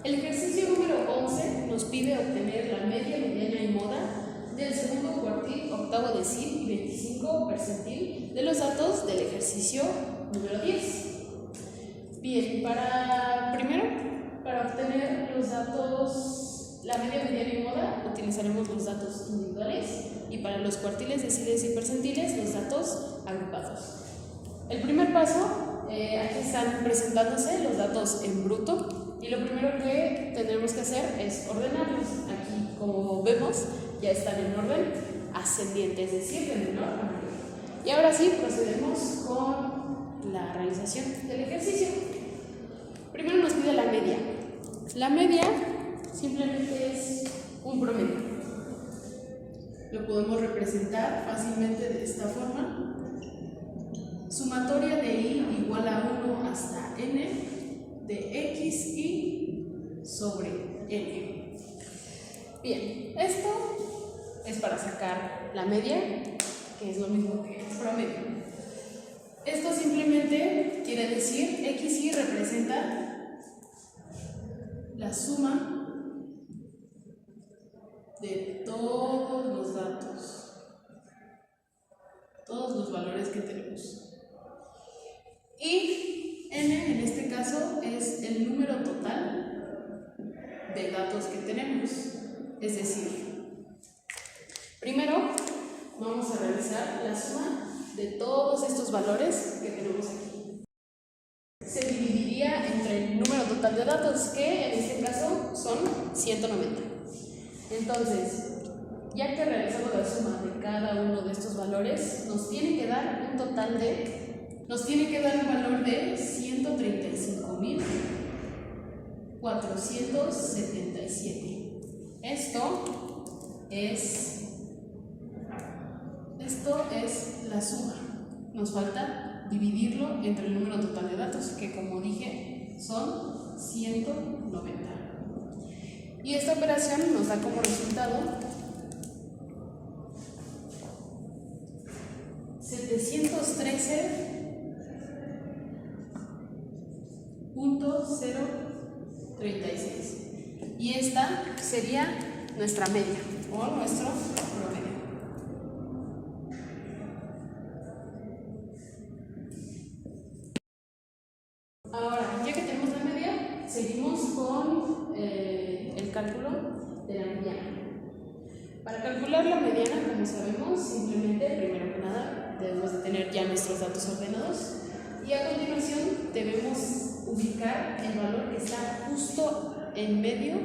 El ejercicio número 11 nos pide obtener la media, mediana y moda del segundo cuartil, octavo decil y 25 percentil de los datos del ejercicio número 10. Bien, para obtener los datos, la media, mediana y moda, utilizaremos los datos individuales, y para los cuartiles, deciles y percentiles, los datos agrupados. El primer paso, aquí están presentándose los datos en bruto, y lo primero que tenemos que hacer es ordenarlos. Aquí, como vemos, ya están en orden ascendiente, es decir, de menor a mayor. Y ahora sí, procedemos con la realización del ejercicio. Primero nos pide la media. La media simplemente es un promedio. Lo podemos representar fácilmente de esta forma. Sumatoria de i igual a 1 hasta n de xi sobre n. Bien, esto es para sacar la media, que es lo mismo que el promedio. Esto simplemente quiere decir xi representa la suma de todos los datos, todos los valores que tenemos. Y n en este caso es el número total de datos que tenemos. Es decir, primero vamos a realizar la suma de todos estos valores que tenemos aquí. Se dividiría entre el número total de datos, que en este caso son 190. Entonces, ya que realizamos la suma de cada uno de estos valores, nos tiene que dar un valor de 135.477. Esto es la suma. Nos falta dividirlo entre el número total de datos, que como dije son 190. Y esta operación nos da como resultado 713.036. Y esta sería nuestra media o nuestro promedio. Ahora, ya que tenemos la media, seguimos con el cálculo de la mediana. Para calcular la mediana, como sabemos, simplemente, primero que nada, debemos de tener ya nuestros datos ordenados, y a continuación debemos ubicar el valor que está justo en medio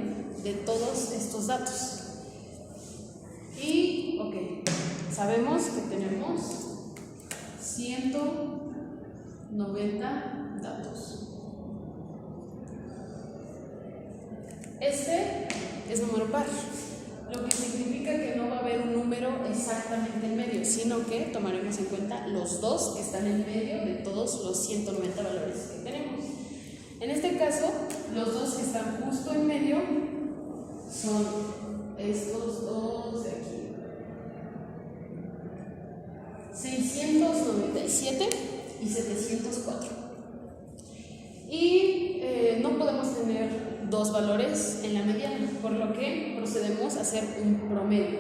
de todos estos datos. Y, sabemos que tenemos 190 datos. Este es número par, lo que significa que no va a haber un número exactamente en medio, sino que tomaremos en cuenta los dos que están en medio de todos los 190 valores que tenemos. En este caso, los dos que están justo en medio son estos dos de aquí: 697 y 704. Y no podemos tener dos valores en la mediana, por lo que procedemos a hacer un promedio.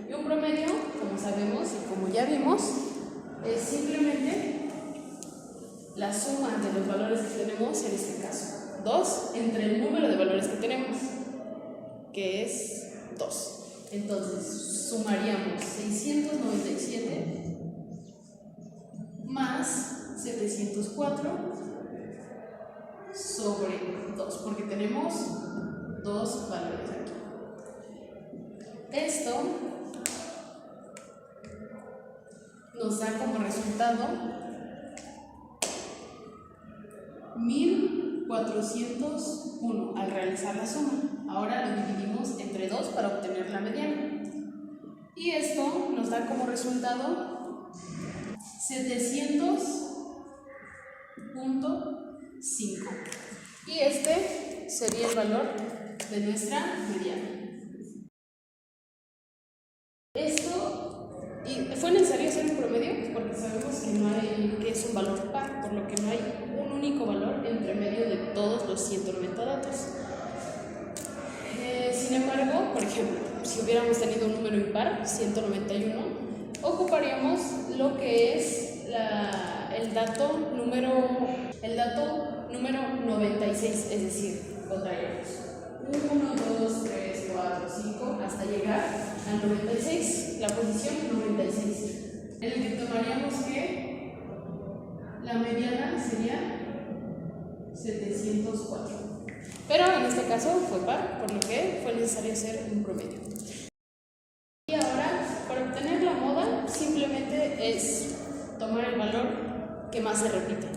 Y un promedio, como sabemos y como ya vimos, es simplemente la suma de los valores que tenemos, en este caso 2, entre el número de valores que tenemos, que es 2. Entonces sumaríamos 697 más 704 sobre 2, porque tenemos dos valores aquí. Esto nos da como resultado 1401 al realizar la suma. Ahora lo dividimos entre 2 para obtener la mediana. Y esto nos da como resultado 700.5. Y este sería el valor de nuestra mediana. Fue necesario hacer un promedio porque sabemos que es un valor par, por lo que no hay un único valor entre medio de todos los 190 datos. Sin embargo, por ejemplo, si hubiéramos tenido un número impar, 191, ocuparíamos lo que es el dato número 96, es decir, contaríamos 1, 2, 3, 4, 5, hasta llegar al 96, la posición 96, en el que tomaríamos que la mediana sería 704. Pero en este caso fue par, por lo que fue necesario hacer un promedio. Y ahora, para obtener la moda, simplemente es tomar el valor que más se repite.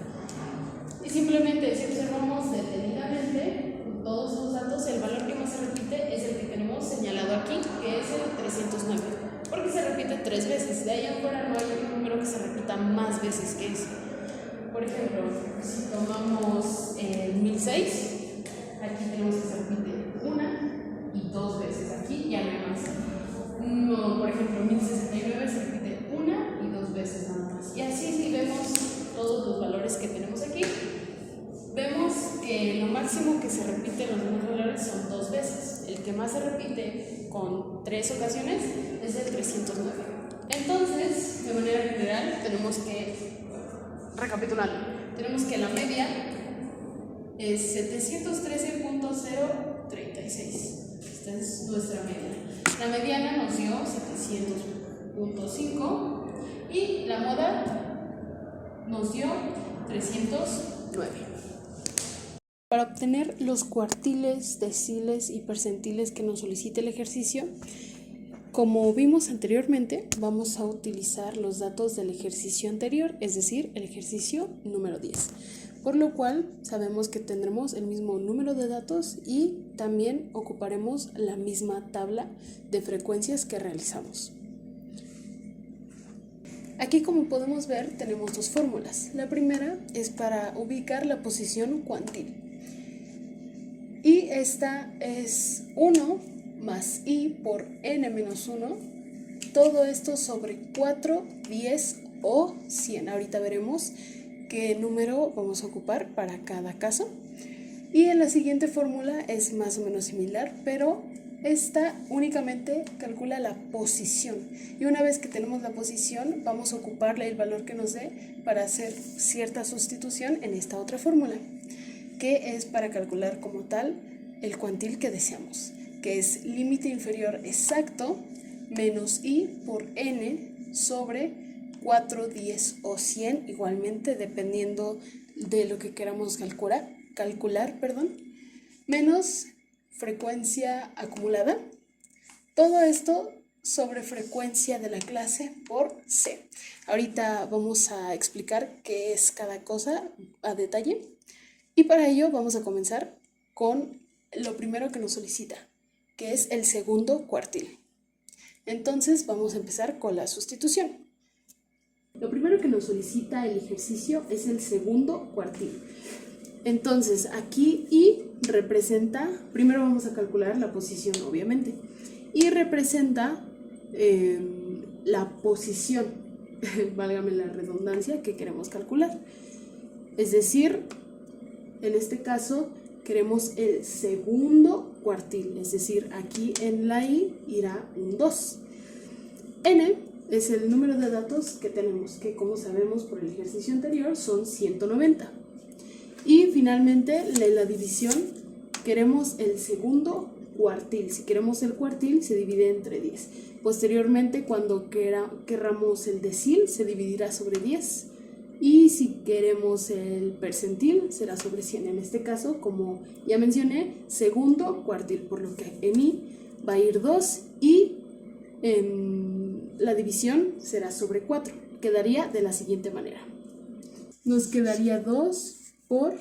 Y simplemente, si observamos detenidamente todos los datos, el valor que más se repite es el que tenemos señalado aquí, que es el 309, porque se repite 3 veces. De ahí afuera no hay un número que se repita más veces que ese. Por ejemplo, si tomamos el 1006, aquí tenemos que se repite 1 y 2 veces. Aquí ya no hay más. Por ejemplo, 1069 se repite 1 y 2 veces nada más. Y así, si vemos todos los valores que tenemos aquí, vemos que lo máximo que se repite en los demás valores son 2 veces. El que más se repite con 3 ocasiones es el 309. Entonces, de manera general, tenemos que recapitular. Tenemos que la media es 713.036. Esta es nuestra media. La mediana nos dio 700.5 y la moda nos dio 309. Para obtener los cuartiles, deciles y percentiles que nos solicite el ejercicio, como vimos anteriormente, vamos a utilizar los datos del ejercicio anterior, es decir, el ejercicio número 10. Por lo cual sabemos que tendremos el mismo número de datos y también ocuparemos la misma tabla de frecuencias que realizamos. Aquí, como podemos ver, tenemos 2 fórmulas. La primera es para ubicar la posición cuantil. Y esta es 1 más i por n menos 1, todo esto sobre 4, 10 o 100. Ahorita veremos qué número vamos a ocupar para cada caso. Y en la siguiente fórmula es más o menos similar, pero esta únicamente calcula la posición. Y una vez que tenemos la posición, vamos a ocuparle el valor que nos dé para hacer cierta sustitución en esta otra fórmula, que es para calcular como tal el cuantil que deseamos, que es límite inferior exacto menos i por n sobre 4, 10 o 100, igualmente dependiendo de lo que queramos calcular, menos frecuencia acumulada. Todo esto sobre frecuencia de la clase por c. Ahorita vamos a explicar qué es cada cosa a detalle y para ello vamos a comenzar con lo primero que nos solicita, que es el segundo cuartil. Entonces vamos a empezar con la sustitución. Lo primero que nos solicita el ejercicio es el segundo cuartil. Entonces aquí i representa, primero vamos a calcular la posición obviamente, y representa la posición, válgame la redundancia, que queremos calcular. Es decir, en este caso queremos el segundo cuartil, es decir, aquí en la i irá un 2. N es el número de datos que tenemos, que como sabemos por el ejercicio anterior son 190. Y finalmente, en la división queremos el segundo cuartil. Si queremos el cuartil, se divide entre 10. Posteriormente, cuando queramos el decil, se dividirá sobre 10. Y si queremos el percentil, será sobre 100. En este caso, como ya mencioné, segundo cuartil, por lo que en i va a ir 2 y en la división será sobre 4. Quedaría de la siguiente manera. Nos quedaría 2 por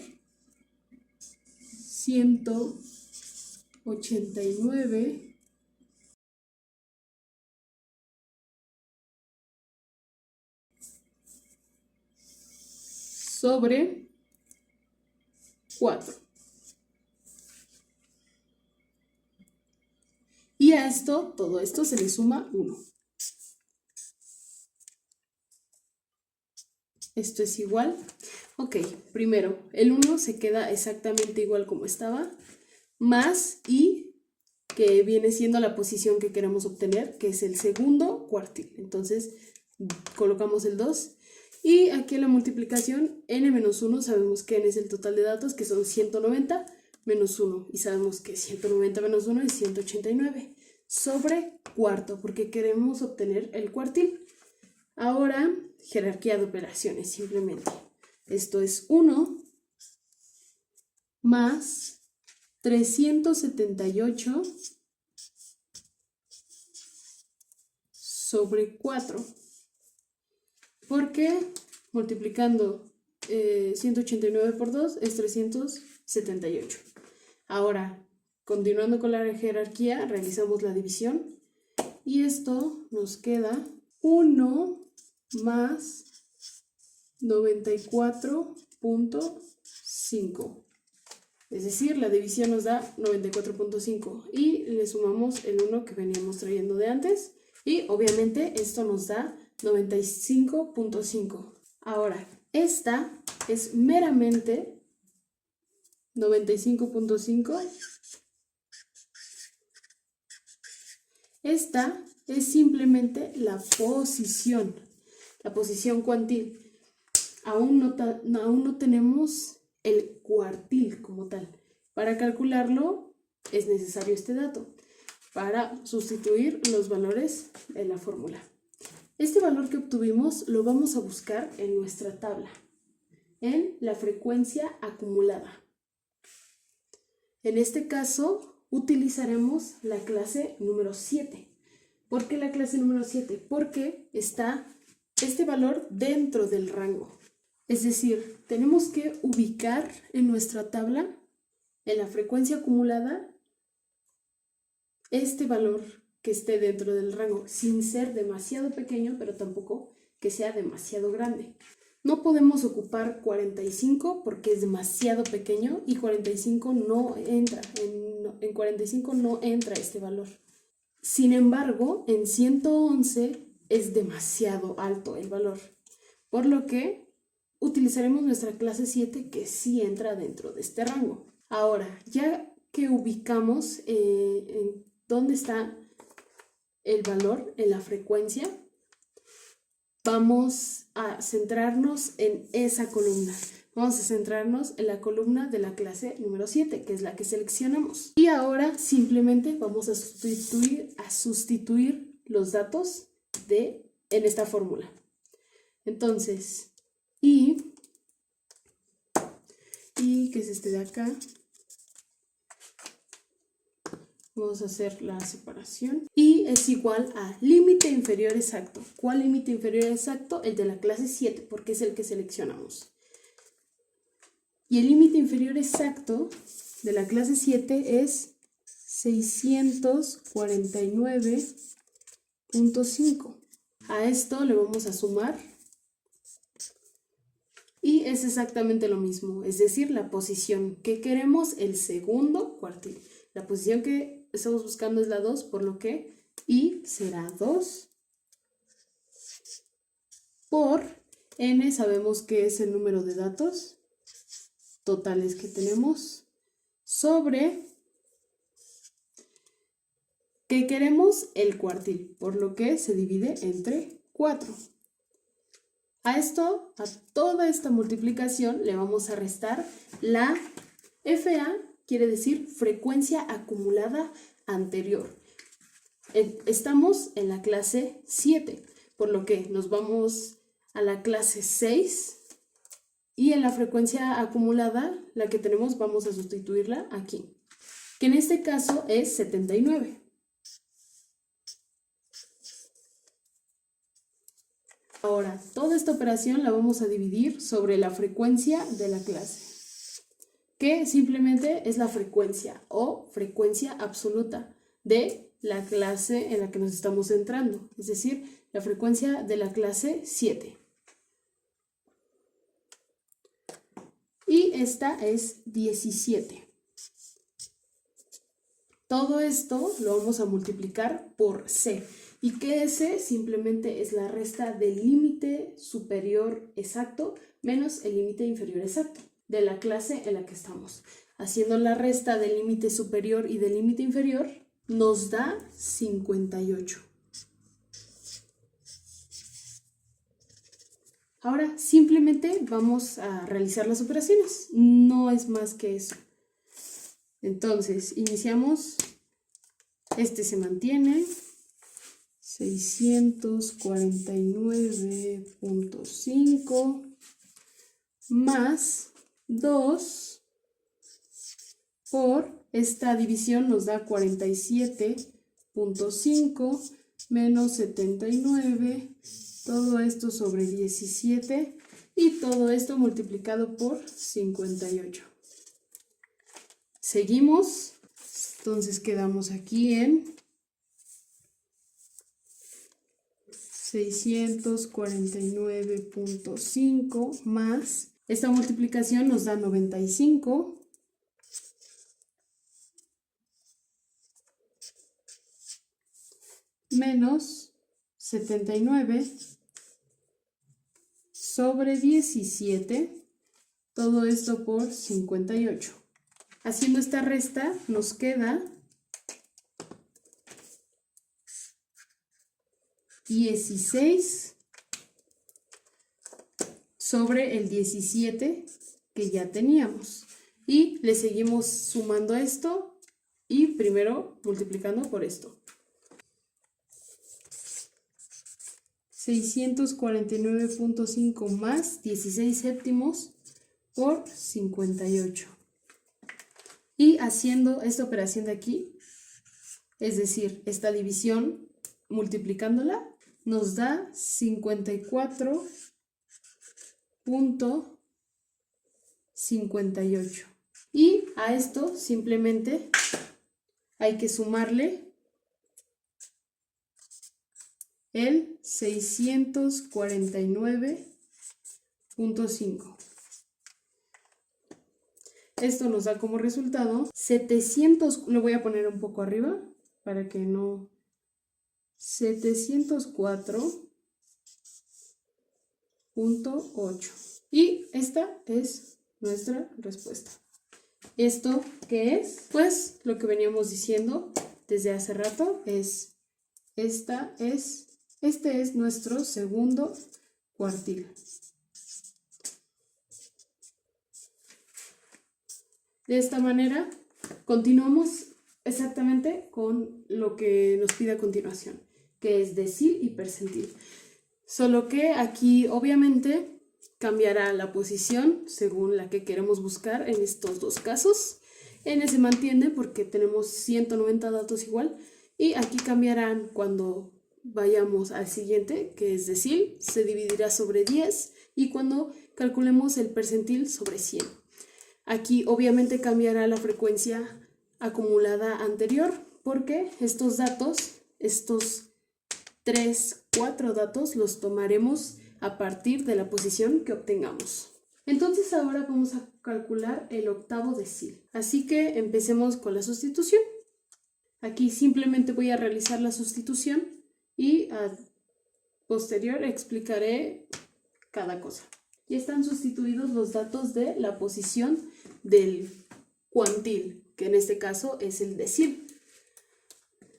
189 sobre 4. Y a esto, todo esto se le suma 1. Esto es igual. Ok, primero, el 1 se queda exactamente igual como estaba, más i, que viene siendo la posición que queremos obtener, que es el segundo cuartil. Entonces colocamos el 2 y aquí en la multiplicación n-1 sabemos que n es el total de datos, que son 190 menos 1, y sabemos que 190 menos 1 es 189 sobre cuarto, porque queremos obtener el cuartil. Ahora, jerarquía de operaciones, simplemente. Esto es 1 más 378 sobre 4, porque multiplicando 189 por 2 es 378. Ahora, continuando con la jerarquía, realizamos la división y esto nos queda 1 más 94.5. Es decir, la división nos da 94.5 y le sumamos el 1 que veníamos trayendo de antes y obviamente esto nos da 95.5. Ahora, esta es meramente 95.5. Esta es simplemente la posición cuantil. Aún no tenemos el cuartil como tal. Para calcularlo es necesario este dato para sustituir los valores de la fórmula. Este valor que obtuvimos lo vamos a buscar en nuestra tabla, en la frecuencia acumulada. En este caso utilizaremos la clase número 7. ¿Por qué la clase número 7? Porque está este valor dentro del rango. Es decir, tenemos que ubicar en nuestra tabla, en la frecuencia acumulada, este valor que esté dentro del rango, sin ser demasiado pequeño, pero tampoco que sea demasiado grande. No podemos ocupar 45 porque es demasiado pequeño y 45 no entra, en 45 no entra este valor. Sin embargo, en 111 es demasiado alto el valor, por lo que utilizaremos nuestra clase 7 que sí entra dentro de este rango. Ahora, ya que ubicamos en dónde está el valor en la frecuencia, vamos a centrarnos en esa columna. Vamos a centrarnos en la columna de la clase número 7, que es la que seleccionamos. Y ahora simplemente vamos a sustituir los datos en esta fórmula. Entonces, y que es este de acá. Vamos a hacer la separación. Y es igual a límite inferior exacto. ¿Cuál límite inferior exacto? El de la clase 7, porque es el que seleccionamos. Y el límite inferior exacto de la clase 7 es 649.5. A esto le vamos a sumar. Y es exactamente lo mismo, es decir, la posición que queremos, el segundo cuartil. La posición que estamos buscando es la 2, por lo que I será 2 por N, sabemos que es el número de datos totales que tenemos, sobre que queremos el cuartil, por lo que se divide entre 4. A toda esta multiplicación le vamos a restar la FA, quiere decir frecuencia acumulada anterior. Estamos en la clase 7, por lo que nos vamos a la clase 6 y en la frecuencia acumulada, la que tenemos, vamos a sustituirla aquí, que en este caso es 79. Ahora, toda esta operación la vamos a dividir sobre la frecuencia de la clase, que simplemente es la frecuencia o frecuencia absoluta de la clase en la que nos estamos centrando, es decir, la frecuencia de la clase 7. Y esta es 17. Todo esto lo vamos a multiplicar por C. Y que ese simplemente es la resta del límite superior exacto menos el límite inferior exacto de la clase en la que estamos. Haciendo la resta del límite superior y del límite inferior, nos da 58. Ahora simplemente vamos a realizar las operaciones, no es más que eso. Entonces, iniciamos, este se mantiene, 649.5 más 2 por esta división nos da 47.5 menos 79, todo esto sobre 17 y todo esto multiplicado por 58. Seguimos, entonces quedamos aquí en 649.5 más, esta multiplicación nos da 95 menos 79 sobre 17, todo esto por 58. Haciendo esta resta nos queda 16 sobre el 17 que ya teníamos. Y le seguimos sumando esto y primero multiplicando por esto. 649.5 más 16 séptimos por 58. Y haciendo esta operación de aquí, es decir, esta división multiplicándola, nos da 54.58. Y a esto simplemente hay que sumarle el 649.5. Esto nos da como resultado 700, lo voy a poner un poco arriba para que no, 704.8. Y esta es nuestra respuesta. ¿Esto qué es? Pues lo que veníamos diciendo desde hace rato es, este es nuestro segundo cuartil. De esta manera, continuamos exactamente con lo que nos pide a continuación, que es decil y percentil. Solo que aquí, obviamente, cambiará la posición según la que queremos buscar en estos dos casos. N se mantiene porque tenemos 190 datos igual, y aquí cambiarán cuando vayamos al siguiente, que es decil, se dividirá sobre 10, y cuando calculemos el percentil sobre 100. Aquí obviamente cambiará la frecuencia acumulada anterior porque estos datos, estos 4 datos los tomaremos a partir de la posición que obtengamos. Entonces ahora vamos a calcular el octavo decil. Así que empecemos con la sustitución. Aquí simplemente voy a realizar la sustitución y a posterior explicaré cada cosa. Ya están sustituidos los datos de la posición del cuantil, que en este caso es el decil.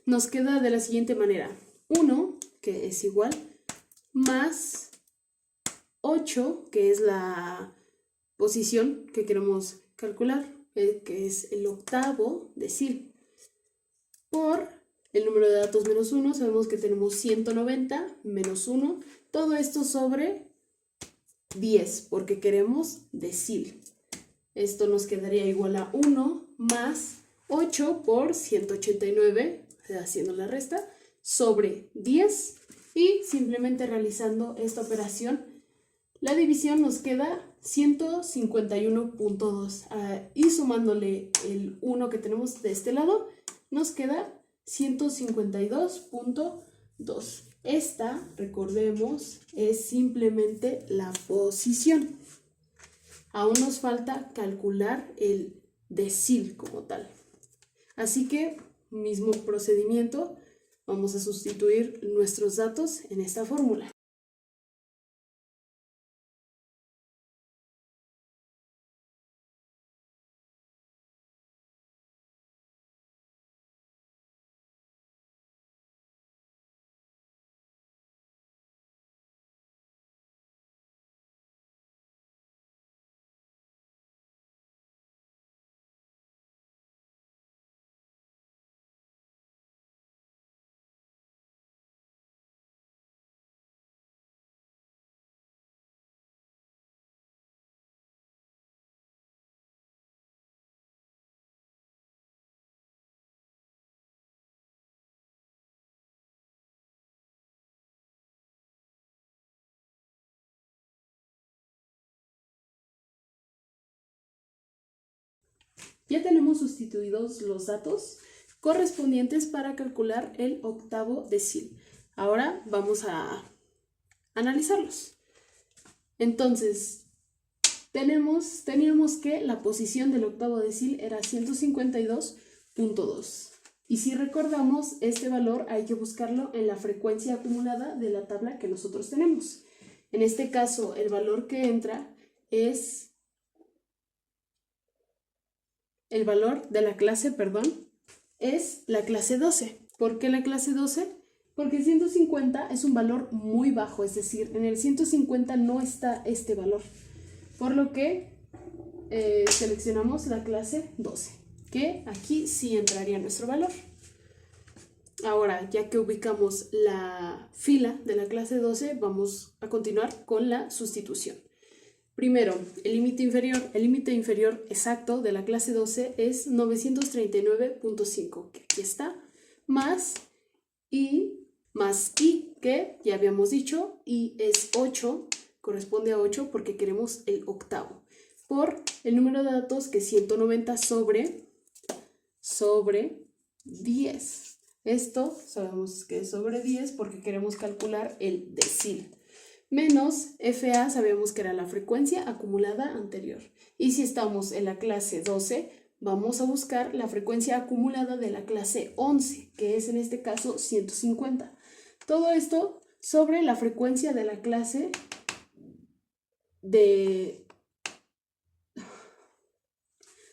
Nos queda de la siguiente manera: 1, que es igual, más 8, que es la posición que queremos calcular, que es el octavo decil, por el número de datos menos 1, sabemos que tenemos 190 menos 1, todo esto sobre 10, porque queremos decil. Esto nos quedaría igual a 1 más 8 por 189, haciendo la resta, sobre 10. Y simplemente realizando esta operación, la división nos queda 151.2. Y sumándole el 1 que tenemos de este lado, nos queda 152.2. Esta, recordemos, es simplemente la posición. Aún nos falta calcular el decil como tal. Así que, mismo procedimiento, vamos a sustituir nuestros datos en esta fórmula. Ya tenemos sustituidos los datos correspondientes para calcular el octavo decil. Ahora vamos a analizarlos. Entonces, teníamos que la posición del octavo decil era 152.2. Y si recordamos, este valor hay que buscarlo en la frecuencia acumulada de la tabla que nosotros tenemos. En este caso, el valor que entra es el valor de la clase, es la clase 12. ¿Por qué la clase 12? Porque 150 es un valor muy bajo, es decir, en el 150 no está este valor. Por lo que seleccionamos la clase 12, que aquí sí entraría nuestro valor. Ahora, ya que ubicamos la fila de la clase 12, vamos a continuar con la sustitución. Primero, el límite inferior exacto de la clase 12 es 939.5, que aquí está, más i, que ya habíamos dicho, y es 8, corresponde a 8 porque queremos el octavo, por el número de datos que es 190 sobre 10. Esto sabemos que es sobre 10 porque queremos calcular el decil. Menos FA sabemos que era la frecuencia acumulada anterior. Y si estamos en la clase 12, vamos a buscar la frecuencia acumulada de la clase 11, que es en este caso 150. Todo esto sobre la frecuencia de la clase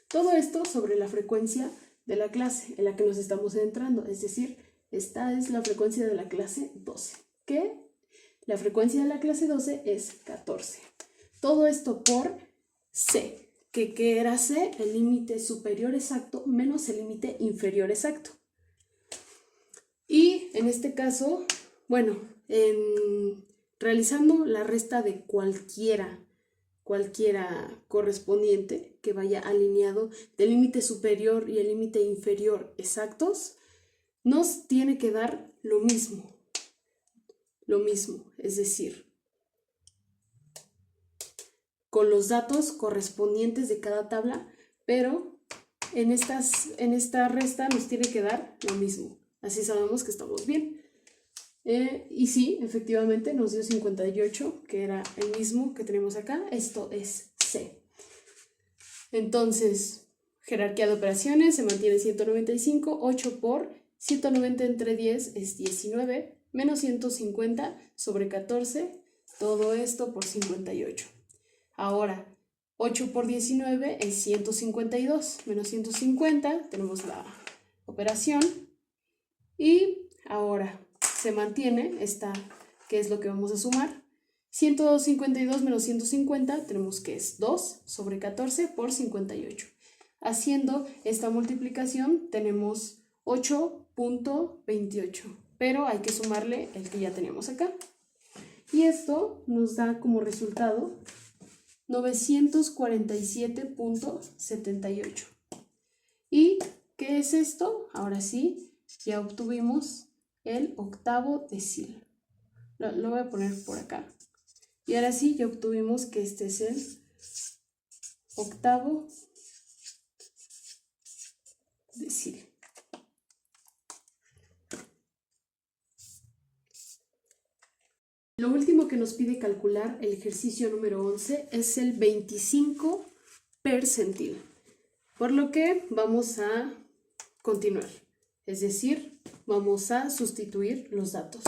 Todo esto sobre la frecuencia de la clase en la que nos estamos entrando, es decir, esta es la frecuencia de la clase 12, que la frecuencia de la clase 12 es 14. Todo esto por C, que era C, el límite superior exacto menos el límite inferior exacto. Y en este caso, bueno, realizando la resta de cualquiera correspondiente que vaya alineado del límite superior y el límite inferior exactos, nos tiene que dar lo mismo, es decir, con los datos correspondientes de cada tabla, pero en esta resta nos tiene que dar lo mismo, así sabemos que estamos bien. Y sí, efectivamente nos dio 58, que era el mismo que tenemos acá. Esto es C. Entonces, jerarquía de operaciones se mantiene 195, 8 por 190 entre 10 es 19, menos 150 sobre 14, todo esto por 58. Ahora, 8 por 19 es 152, menos 150, tenemos la operación. Y ahora se mantiene esta, que es lo que vamos a sumar. 152 menos 150 tenemos que es 2 sobre 14 por 58. Haciendo esta multiplicación tenemos 8.28, pero hay que sumarle el que ya tenemos acá. Y esto nos da como resultado 947.78. ¿Y qué es esto? Ahora sí, ya obtuvimos el octavo decil. Lo voy a poner por acá. Y ahora sí, ya obtuvimos que este es el octavo decil. Lo último que nos pide calcular el ejercicio número 11 es el 25 percentil. Por lo que vamos a continuar. Es decir, vamos a sustituir los datos.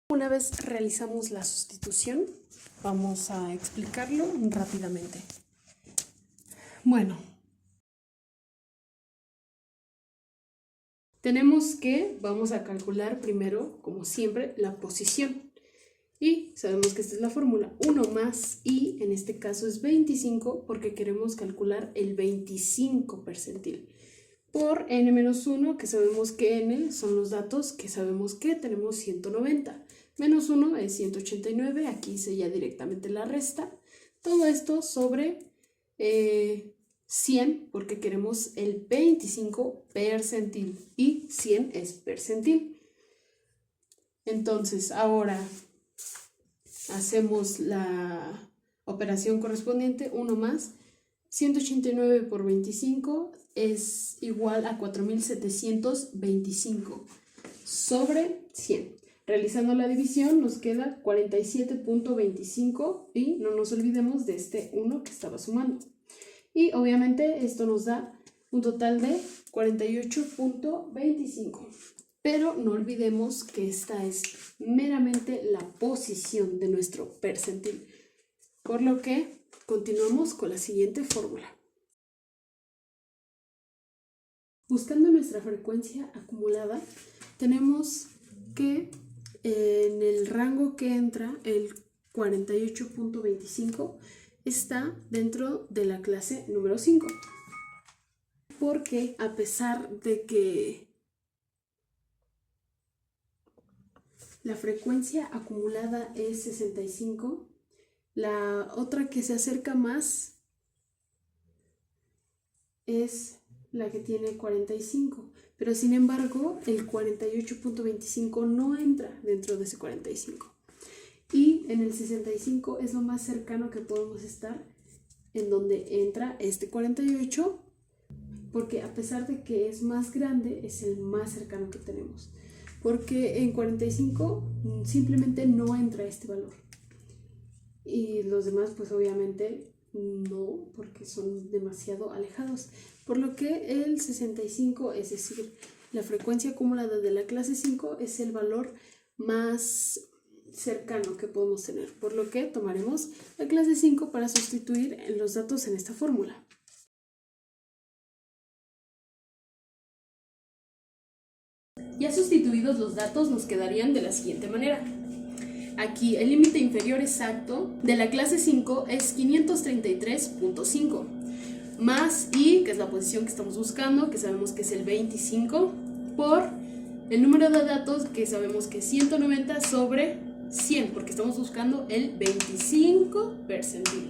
Una vez realizamos la sustitución, vamos a explicarlo rápidamente. Bueno, tenemos que, vamos a calcular primero, como siempre, la posición. Y sabemos que esta es la fórmula, 1 más i, en este caso es 25, porque queremos calcular el 25 percentil. Por n-1, que sabemos que n son los datos que sabemos que tenemos 190. Menos 1 es 189, aquí se ya directamente la resta. Todo esto sobre 100, porque queremos el 25 percentil y 100 es percentil. Entonces, ahora hacemos la operación correspondiente, 1 más 189 por 25 es igual a 4725 sobre 100. Realizando la división nos queda 47.25 y no nos olvidemos de este 1 que estaba sumando. Y obviamente esto nos da un total de 48.25. Pero no olvidemos que esta es meramente la posición de nuestro percentil. Por lo que continuamos con la siguiente fórmula. Buscando nuestra frecuencia acumulada, tenemos que en el rango que entra, el 48.25, está dentro de la clase número 5. Porque a pesar de que la frecuencia acumulada es 65, la otra que se acerca más es la que tiene 45, pero sin embargo el 48.25 no entra dentro de ese 45. Y en el 65 es lo más cercano que podemos estar en donde entra este 48, porque a pesar de que es más grande, es el más cercano que tenemos. Porque en 45 simplemente no entra este valor. Y los demás pues obviamente no, porque son demasiado alejados. Por lo que el 65, es decir, la frecuencia acumulada de la clase 5 es el valor más cercano que podemos tener. Por lo que tomaremos la clase 5 para sustituir los datos en esta fórmula. Ya sustituidos los datos nos quedarían de la siguiente manera. Aquí el límite inferior exacto de la clase 5 es 533.5 más I, que es la posición que estamos buscando, que sabemos que es el 25, por el número de datos que sabemos que es 190 sobre 100, porque estamos buscando el 25 percentil,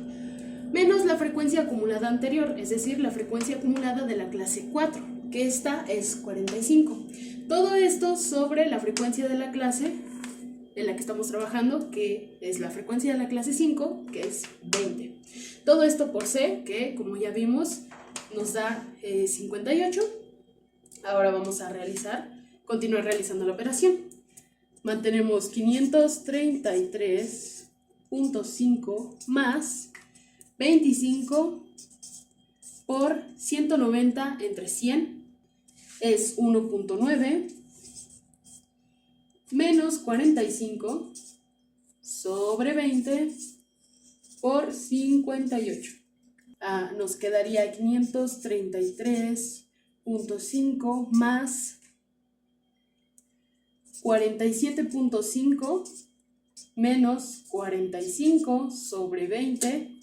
menos la frecuencia acumulada anterior, es decir, la frecuencia acumulada de la clase 4, que esta es 45. Todo esto sobre la frecuencia de la clase en la que estamos trabajando, que es la frecuencia de la clase 5, que es 20. Todo esto por C, que como ya vimos, nos da 58. Ahora vamos a continuar realizando la operación. Mantenemos 533.5 más 25 por 190 entre 100 es 1.9 menos 45 sobre 20 por 58. Nos quedaría 533.5 más 47.5 menos 45 sobre 20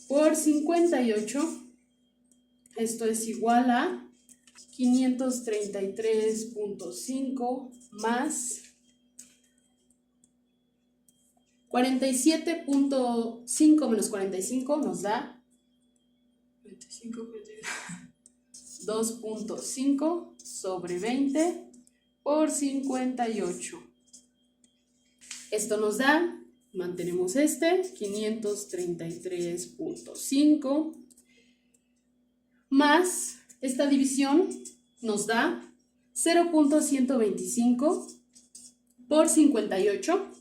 por 58. Esto es igual a 533.5 más 47.5 menos 45 nos da 2.5 sobre 20 por 58. Esto nos da, mantenemos 533.5 más esta división nos da 0.125 por 58.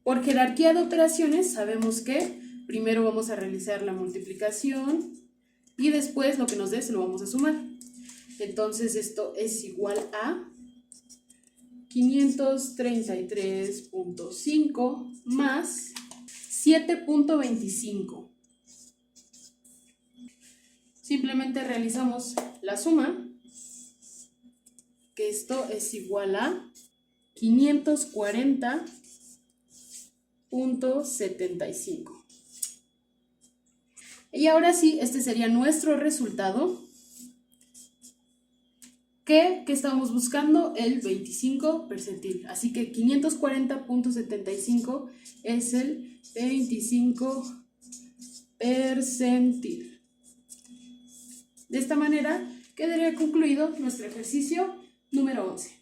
Por jerarquía de operaciones sabemos que primero vamos a realizar la multiplicación y después lo que nos dé se lo vamos a sumar. Entonces esto es igual a 533.5 más 7.25. Simplemente realizamos la suma, que esto es igual a 540.75. Y ahora sí, este sería nuestro resultado. ¿Qué estábamos buscando? El 25 percentil. Así que 540.75 es el 25 percentil. De esta manera quedaría concluido nuestro ejercicio número 11.